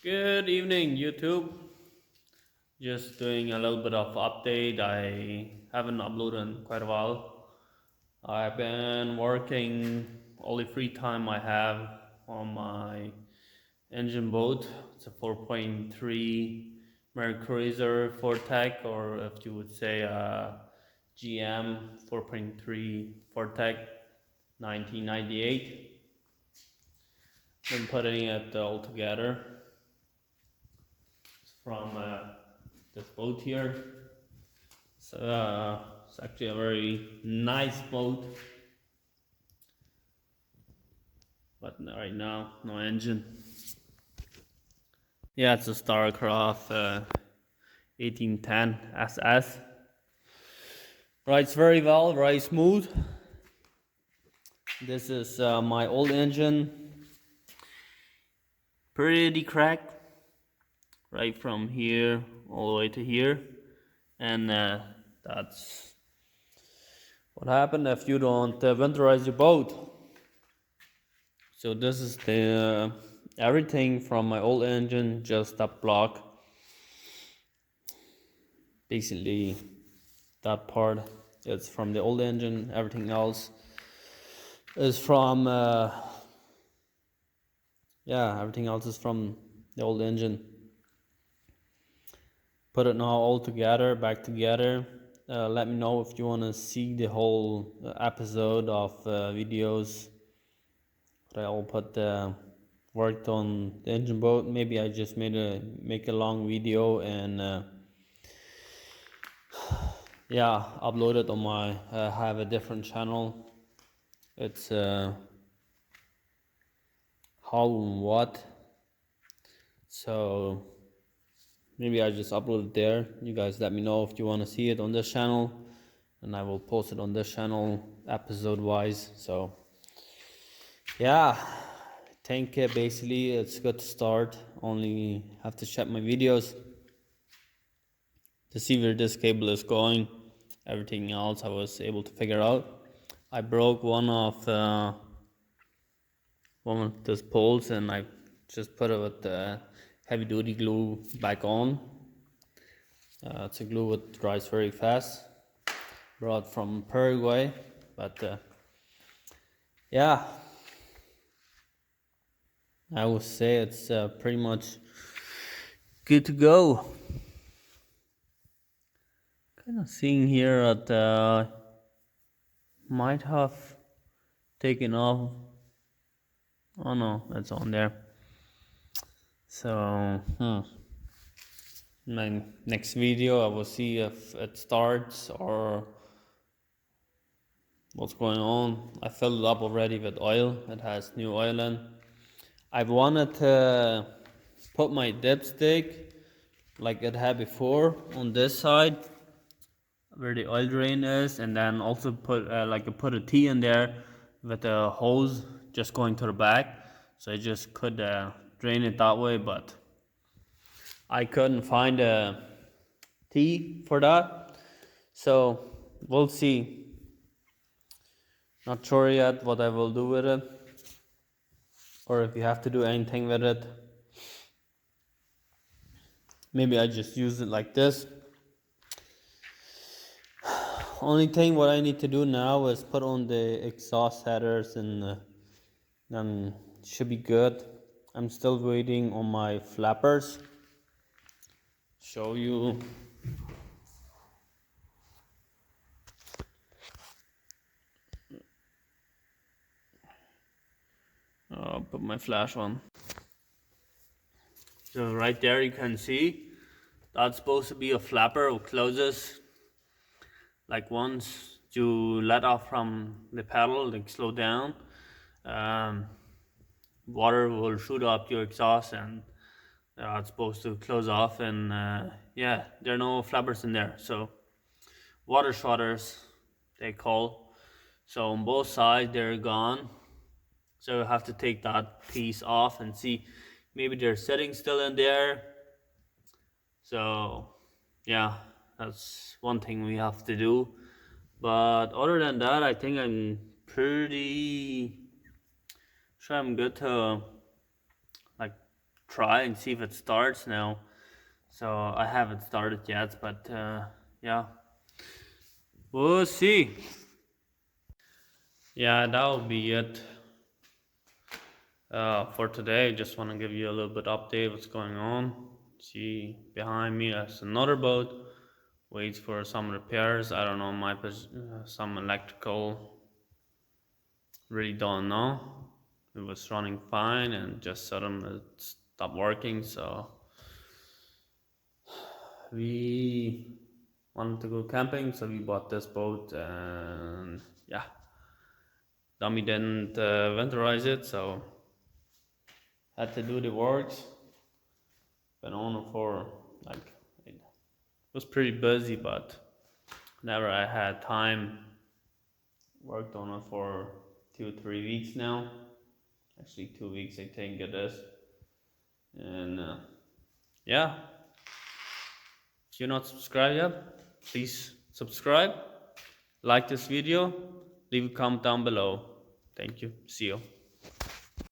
Good evening, YouTube. Just doing a little bit of update. I haven't uploaded in quite a while. I've been working all the free time I have on my engine boat. It's a 4.3 Mercruiser vortec, or if you would say a GM 4.3 vortec 1998. Been putting it all together from this boat here. So it's actually a very nice boat, but right now no engine. Yeah, it's a Starcraft 1810 SS. Rides very well, very smooth. This is my old engine, pretty cracked, right from here all the way to here, and that's what happened if you don't winterize your boat. So this is the everything from my old engine, just that block. Basically, that part is from the old engine. Everything else is from everything else is from the old engine. Put it now all together, back together. Let me know if you want to see the whole episode of videos that I all put worked on the engine boat. Maybe I just make a long video and upload it on my have a different channel. It's how and what. So maybe I just upload it there. You guys let me know if you want to see it on this channel, and I will post it on this channel episode wise. So yeah, I think basically it's good to start. Only have to check my videos to see where this cable is going. Everything else I was able to figure out. I broke one of those poles, and I just put it with heavy duty glue back on. It's a glue that dries very fast, brought from Paraguay, but yeah, I would say it's pretty much good to go. Kind of seeing here that might have taken off. Oh no, that's on there. So my next video I will see if it starts or what's going on. I filled it up already with oil. It has new oil in. I wanted to put my dipstick like it had before on this side where the oil drain is, and then also put put a T in there with a hose just going to the back, so I just could drain it that way, but I couldn't find a T for that, so we'll see. Not sure yet what I will do with it, or if you have to do anything with it. Maybe I just use it like this. Only thing what I need to do now is put on the exhaust headers, and then should be good. I'm still waiting on my flappers. Show you. I'll put my flash on. So right there you can see that's supposed to be a flapper who closes. Like once you let off from the pedal, like slow down, water will shoot up your exhaust, and it's supposed to close off. And there are no flappers in there, so water shutters they call. So on both sides they're gone, so you have to take that piece off and see, maybe they're sitting still in there. So yeah, that's one thing we have to do. But other than that, I think I'm pretty sure I'm good to like try and see if it starts now. So I haven't started yet, but yeah, we'll see. Yeah, that will be it for today. Just want to give you a little bit update what's going on. See, behind me there's another boat. Waits for some repairs. I don't know, some electrical. Really don't know. It was running fine and just suddenly it stopped working. So we wanted to go camping, so we bought this boat, and yeah, Dummy didn't winterize it, so had to do the works. Been on it for like, it was pretty busy, but whenever I had time, worked on it for 2-3 weeks now. Actually 2 weeks I think it is. And yeah, if you're not subscribed yet, please subscribe, like this video, leave a comment down below. Thank you. See you.